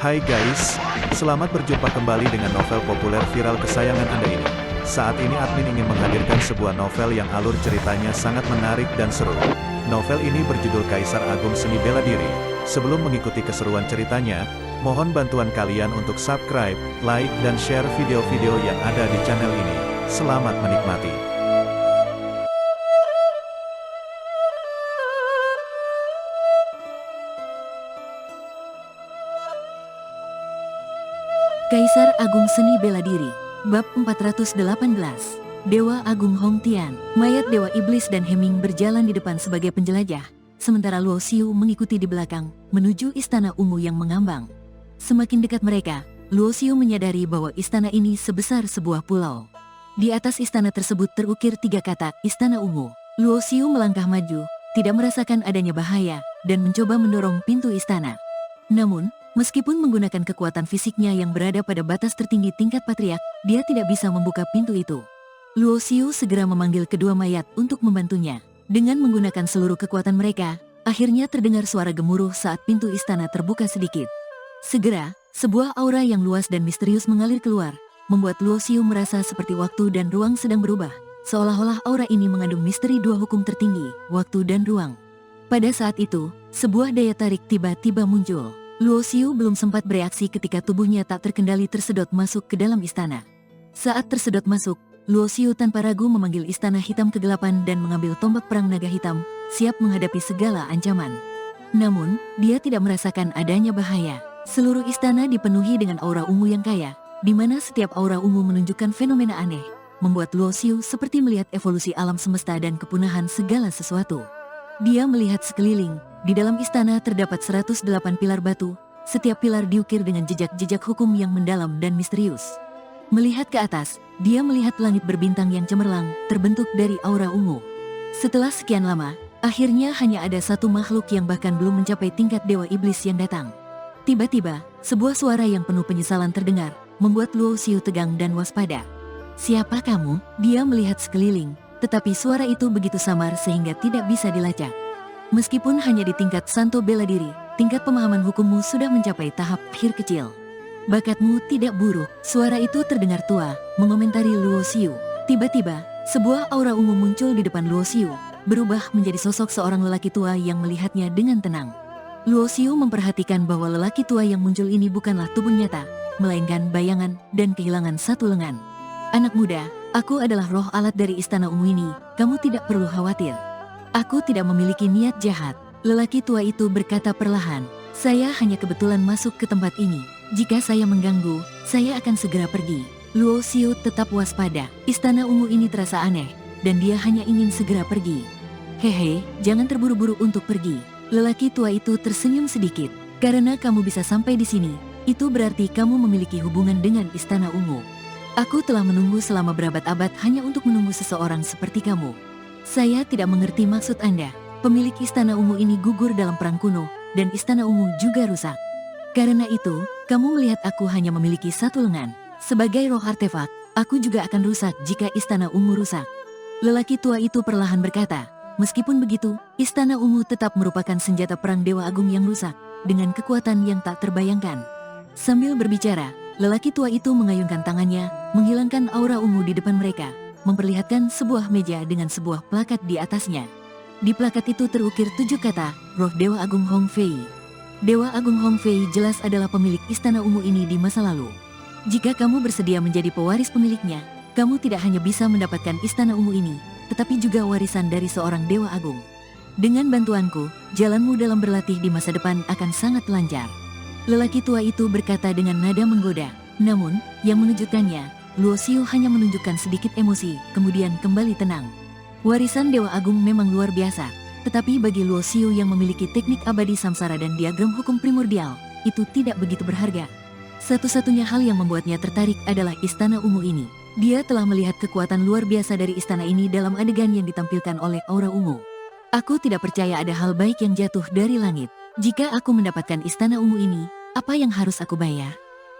Hai guys, selamat berjumpa kembali dengan novel populer viral kesayangan Anda ini. Saat ini admin ingin menghadirkan sebuah novel yang alur ceritanya sangat menarik dan seru. Novel ini berjudul Kaisar Agung Seni Bela Diri. Sebelum mengikuti keseruan ceritanya, mohon bantuan kalian untuk subscribe, like, dan share video-video yang ada di channel ini. Selamat menikmati. Kaisar Agung Seni Bela Diri, Bab 418, Dewa Agung Hong Tian. Mayat Dewa Iblis dan Heming berjalan di depan sebagai penjelajah, sementara Luo Xiu mengikuti di belakang, menuju istana ungu yang mengambang. Semakin dekat mereka, Luo Xiu menyadari bahwa istana ini sebesar sebuah pulau. Di atas istana tersebut terukir 3 kata, Istana Ungu. Luo Xiu melangkah maju, tidak merasakan adanya bahaya, dan mencoba mendorong pintu istana. Namun, meskipun menggunakan kekuatan fisiknya yang berada pada batas tertinggi tingkat patriark, dia tidak bisa membuka pintu itu. Luo Xiu segera memanggil kedua mayat untuk membantunya. Dengan menggunakan seluruh kekuatan mereka, akhirnya terdengar suara gemuruh saat pintu istana terbuka sedikit. Segera, sebuah aura yang luas dan misterius mengalir keluar, membuat Luo Xiu merasa seperti waktu dan ruang sedang berubah. Seolah-olah aura ini mengandung misteri dua hukum tertinggi, waktu dan ruang. Pada saat itu, sebuah daya tarik tiba-tiba muncul. Luo Xiu belum sempat bereaksi ketika tubuhnya tak terkendali tersedot masuk ke dalam istana. Saat tersedot masuk, Luo Xiu tanpa ragu memanggil istana hitam kegelapan dan mengambil tombak perang naga hitam, siap menghadapi segala ancaman. Namun, dia tidak merasakan adanya bahaya. Seluruh istana dipenuhi dengan aura ungu yang kaya, di mana setiap aura ungu menunjukkan fenomena aneh, membuat Luo Xiu seperti melihat evolusi alam semesta dan kepunahan segala sesuatu. Dia melihat sekeliling. Di dalam istana terdapat 108 pilar batu, setiap pilar diukir dengan jejak-jejak hukum yang mendalam dan misterius. Melihat ke atas, dia melihat langit berbintang yang cemerlang, terbentuk dari aura ungu. Setelah sekian lama, akhirnya hanya ada satu makhluk yang bahkan belum mencapai tingkat Dewa Iblis yang datang. Tiba-tiba, sebuah suara yang penuh penyesalan terdengar, membuat Luo Xiu tegang dan waspada. "Siapa kamu?" Dia melihat sekeliling, tetapi suara itu begitu samar sehingga tidak bisa dilacak. Meskipun hanya di tingkat Santo Bela Diri, tingkat pemahaman hukummu sudah mencapai tahap akhir kecil. Bakatmu tidak buruk. Suara itu terdengar tua, mengomentari Luo Xiu. Tiba-tiba, sebuah aura ungu muncul di depan Luo Xiu, berubah menjadi sosok seorang lelaki tua yang melihatnya dengan tenang. Luo Xiu memperhatikan bahwa lelaki tua yang muncul ini bukanlah tubuh nyata, melainkan bayangan dan kehilangan satu lengan. "Anak muda, aku adalah roh alat dari istana ungu ini, kamu tidak perlu khawatir. Aku tidak memiliki niat jahat." Lelaki tua itu berkata perlahan, "Saya hanya kebetulan masuk ke tempat ini. Jika saya mengganggu, saya akan segera pergi." Luo Xiu tetap waspada. Istana ungu ini terasa aneh, dan dia hanya ingin segera pergi. "Hehe, jangan terburu-buru untuk pergi." Lelaki tua itu tersenyum sedikit. "Karena kamu bisa sampai di sini, itu berarti kamu memiliki hubungan dengan istana ungu. Aku telah menunggu selama berabad-abad hanya untuk menunggu seseorang seperti kamu." "Saya tidak mengerti maksud Anda. Pemilik istana ungu ini gugur dalam perang kuno, dan istana ungu juga rusak. Karena itu, kamu melihat aku hanya memiliki satu lengan. Sebagai roh artefak, aku juga akan rusak jika istana ungu rusak." Lelaki tua itu perlahan berkata, "Meskipun begitu, istana ungu tetap merupakan senjata perang Dewa Agung yang rusak, dengan kekuatan yang tak terbayangkan." Sambil berbicara, lelaki tua itu mengayunkan tangannya, menghilangkan aura ungu di depan mereka, memperlihatkan sebuah meja dengan sebuah plakat di atasnya. Di plakat itu terukir 7 kata, "Roh Dewa Agung Hong Fei." Dewa Agung Hong Fei jelas adalah pemilik istana ungu ini di masa lalu. Jika kamu bersedia menjadi pewaris pemiliknya, kamu tidak hanya bisa mendapatkan istana ungu ini, tetapi juga warisan dari seorang Dewa Agung. Dengan bantuanku, jalanmu dalam berlatih di masa depan akan sangat lancar. Lelaki tua itu berkata dengan nada menggoda. Namun, yang mengejutkannya, Luo Xiu hanya menunjukkan sedikit emosi, kemudian kembali tenang. Warisan Dewa Agung memang luar biasa, tetapi bagi Luo Xiu yang memiliki teknik abadi samsara dan diagram hukum primordial, itu tidak begitu berharga. Satu-satunya hal yang membuatnya tertarik adalah istana ungu ini. Dia telah melihat kekuatan luar biasa dari istana ini dalam adegan yang ditampilkan oleh aura ungu. "Aku tidak percaya ada hal baik yang jatuh dari langit. Jika aku mendapatkan istana ungu ini, apa yang harus aku bayar?"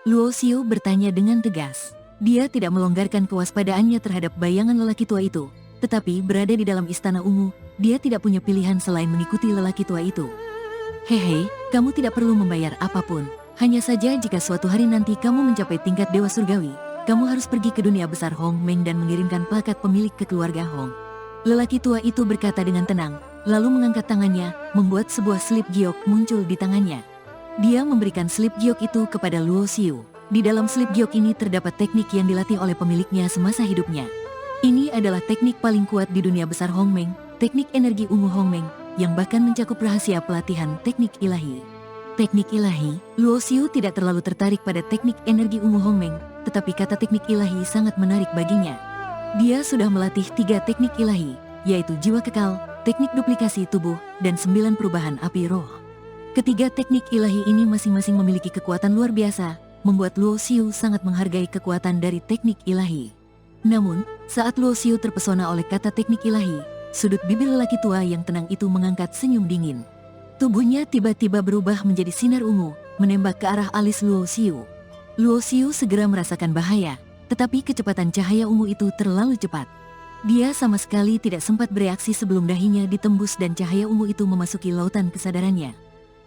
Luo Xiu bertanya dengan tegas. Dia tidak melonggarkan kewaspadaannya terhadap bayangan lelaki tua itu. Tetapi berada di dalam istana ungu, dia tidak punya pilihan selain mengikuti lelaki tua itu. "Hehe, kamu tidak perlu membayar apapun. Hanya saja jika suatu hari nanti kamu mencapai tingkat dewa surgawi, kamu harus pergi ke dunia besar Hong Meng dan mengirimkan plakat pemilik ke keluarga Hong. Lelaki tua itu berkata dengan tenang, lalu mengangkat tangannya, membuat sebuah slip giok muncul di tangannya. Dia memberikan slip giok itu kepada Luo Xiu. Di dalam slip giok ini terdapat teknik yang dilatih oleh pemiliknya semasa hidupnya. Ini adalah teknik paling kuat di dunia besar Hong Meng, teknik energi ungu Hong Meng, yang bahkan mencakup rahasia pelatihan teknik ilahi. Teknik ilahi, Luo Xiu tidak terlalu tertarik pada teknik energi ungu Hong Meng, tetapi kata teknik ilahi sangat menarik baginya. Dia sudah melatih 3 teknik ilahi, yaitu jiwa kekal, teknik duplikasi tubuh, dan 9 perubahan api roh. Ketiga teknik ilahi ini masing-masing memiliki kekuatan luar biasa, membuat Luo Xiu sangat menghargai kekuatan dari teknik ilahi. Namun, saat Luo Xiu terpesona oleh kata teknik ilahi, sudut bibir lelaki tua yang tenang itu mengangkat senyum dingin. Tubuhnya tiba-tiba berubah menjadi sinar ungu, menembak ke arah alis Luo Xiu. Luo Xiu segera merasakan bahaya, tetapi kecepatan cahaya ungu itu terlalu cepat. Dia sama sekali tidak sempat bereaksi sebelum dahinya ditembus dan cahaya ungu itu memasuki lautan kesadarannya.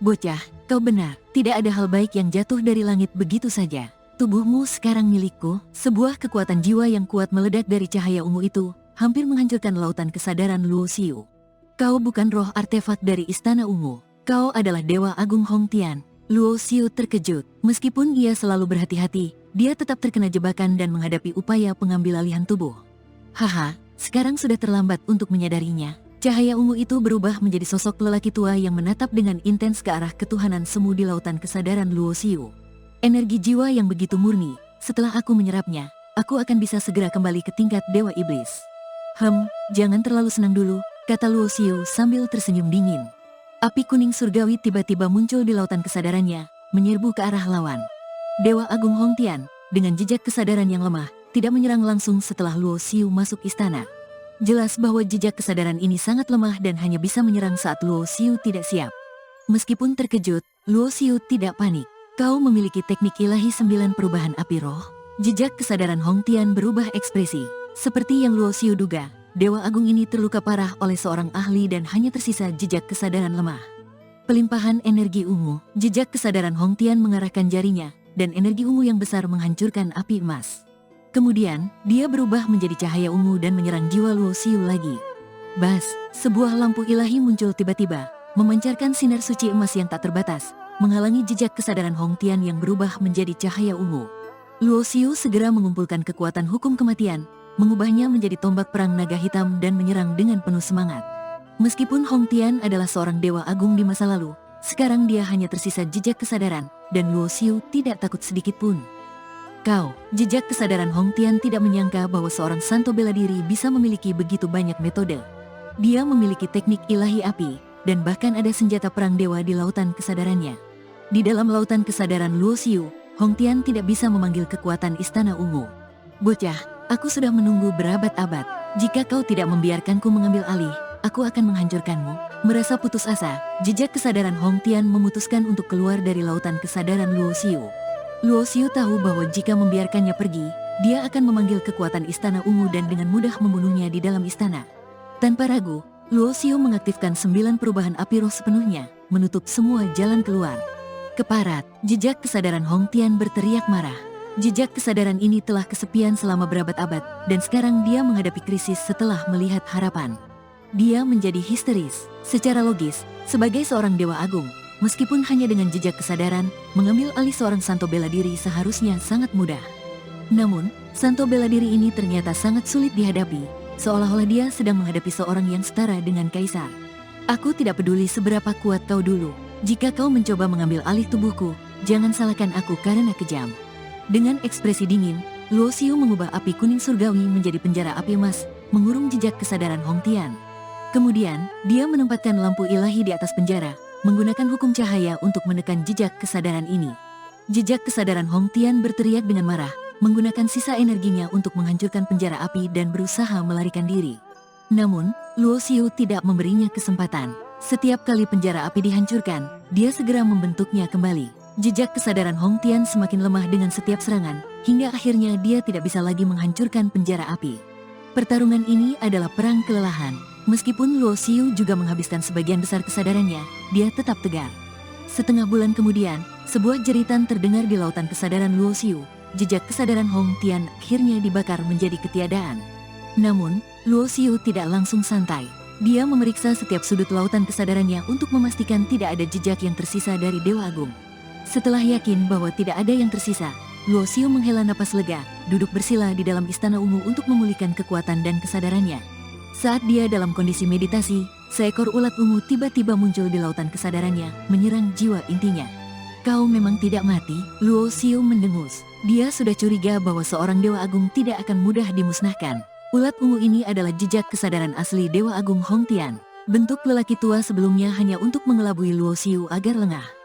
Bocah, kau benar, tidak ada hal baik yang jatuh dari langit begitu saja. Tubuhmu sekarang milikku. Sebuah kekuatan jiwa yang kuat meledak dari cahaya ungu itu, hampir menghancurkan lautan kesadaran Luo Xiu. Kau bukan roh artefak dari Istana Ungu. Kau adalah Dewa Agung Hong Tian. Luo Xiu terkejut. Meskipun ia selalu berhati-hati, dia tetap terkena jebakan dan menghadapi upaya pengambil alihan tubuh. Haha, sekarang sudah terlambat untuk menyadarinya. Cahaya ungu itu berubah menjadi sosok lelaki tua yang menatap dengan intens ke arah ketuhanan semu di lautan kesadaran Luo Xiu. Energi jiwa yang begitu murni, setelah aku menyerapnya, aku akan bisa segera kembali ke tingkat Dewa Iblis. Jangan terlalu senang dulu, kata Luo Xiu sambil tersenyum dingin. Api kuning surgawi tiba-tiba muncul di lautan kesadarannya, menyerbu ke arah lawan. Dewa Agung Hong Tian, dengan jejak kesadaran yang lemah, tidak menyerang langsung setelah Luo Xiu masuk istana. Jelas bahwa jejak kesadaran ini sangat lemah dan hanya bisa menyerang saat Luo Xiu tidak siap. Meskipun terkejut, Luo Xiu tidak panik. Kau memiliki teknik ilahi 9 perubahan api roh. Jejak kesadaran Hong Tian berubah ekspresi. Seperti yang Luo Xiu duga, Dewa Agung ini terluka parah oleh seorang ahli dan hanya tersisa jejak kesadaran lemah. Pelimpahan energi ungu, jejak kesadaran Hong Tian mengarahkan jarinya, dan energi ungu yang besar menghancurkan api emas. Kemudian, dia berubah menjadi cahaya ungu dan menyerang jiwa Luo Xiu lagi. Bas, sebuah lampu ilahi muncul tiba-tiba, memancarkan sinar suci emas yang tak terbatas, menghalangi jejak kesadaran Hong Tian yang berubah menjadi cahaya ungu. Luo Xiu segera mengumpulkan kekuatan hukum kematian, mengubahnya menjadi tombak perang naga hitam dan menyerang dengan penuh semangat. Meskipun Hong Tian adalah seorang dewa agung di masa lalu, sekarang dia hanya tersisa jejak kesadaran, dan Luo Xiu tidak takut sedikit pun. Jejak kesadaran Hong Tian tidak menyangka bahwa seorang santo bela diri bisa memiliki begitu banyak metode. Dia memiliki teknik ilahi api, dan bahkan ada senjata perang dewa di lautan kesadarannya. Di dalam lautan kesadaran Luo Xiu, Hong Tian tidak bisa memanggil kekuatan Istana Ungu. Bocah, aku sudah menunggu berabad-abad. Jika kau tidak membiarkanku mengambil alih, aku akan menghancurkanmu. Merasa putus asa, jejak kesadaran Hong Tian memutuskan untuk keluar dari lautan kesadaran Luo Xiu. Luo Xiu tahu bahwa jika membiarkannya pergi, dia akan memanggil kekuatan Istana Ungu dan dengan mudah membunuhnya di dalam istana. Tanpa ragu, Luo Xiu mengaktifkan 9 perubahan api roh sepenuhnya, menutup semua jalan keluar. Keparat, jejak kesadaran Hong Tian berteriak marah. Jejak kesadaran ini telah kesepian selama berabad-abad, dan sekarang dia menghadapi krisis setelah melihat harapan. Dia menjadi histeris. Secara logis, sebagai seorang dewa agung, meskipun hanya dengan jejak kesadaran, mengambil alih seorang santo bela diri seharusnya sangat mudah. Namun, santo bela diri ini ternyata sangat sulit dihadapi, seolah-olah dia sedang menghadapi seorang yang setara dengan kaisar. Aku tidak peduli seberapa kuat kau dulu. Jika kau mencoba mengambil alih tubuhku, jangan salahkan aku karena kejam. Dengan ekspresi dingin, Luo Xiu mengubah api kuning surgawi menjadi penjara api emas, mengurung jejak kesadaran Hong Tian. Kemudian, dia menempatkan lampu ilahi di atas penjara, menggunakan hukum cahaya untuk menekan jejak kesadaran ini. Jejak kesadaran Hong Tian berteriak dengan marah, menggunakan sisa energinya untuk menghancurkan penjara api dan berusaha melarikan diri. Namun, Luo Xiu tidak memberinya kesempatan. Setiap kali penjara api dihancurkan, dia segera membentuknya kembali. Jejak kesadaran Hong Tian semakin lemah dengan setiap serangan, hingga akhirnya dia tidak bisa lagi menghancurkan penjara api. Pertarungan ini adalah perang kelelahan. Meskipun Luo Xiu juga menghabiskan sebagian besar kesadarannya, dia tetap tegar. Setengah bulan kemudian, Sebuah jeritan terdengar di lautan kesadaran Luo Xiu. Jejak kesadaran Hong Tian akhirnya dibakar menjadi ketiadaan. Namun, Luo Xiu tidak langsung santai. Dia memeriksa setiap sudut lautan kesadarannya untuk memastikan tidak ada jejak yang tersisa dari Dewa Agung. Setelah yakin bahwa tidak ada yang tersisa, Luo Xiu menghela napas lega, duduk bersila di dalam istana ungu untuk memulihkan kekuatan dan kesadarannya. Saat dia dalam kondisi meditasi, seekor ulat ungu tiba-tiba muncul di lautan kesadarannya, menyerang jiwa intinya. Kau memang tidak mati, Luo Xiu mendengus. Dia sudah curiga bahwa seorang Dewa Agung tidak akan mudah dimusnahkan. Ulat ungu ini adalah jejak kesadaran asli Dewa Agung Hong Tian. Bentuk lelaki tua sebelumnya hanya untuk mengelabui Luo Xiu agar lengah.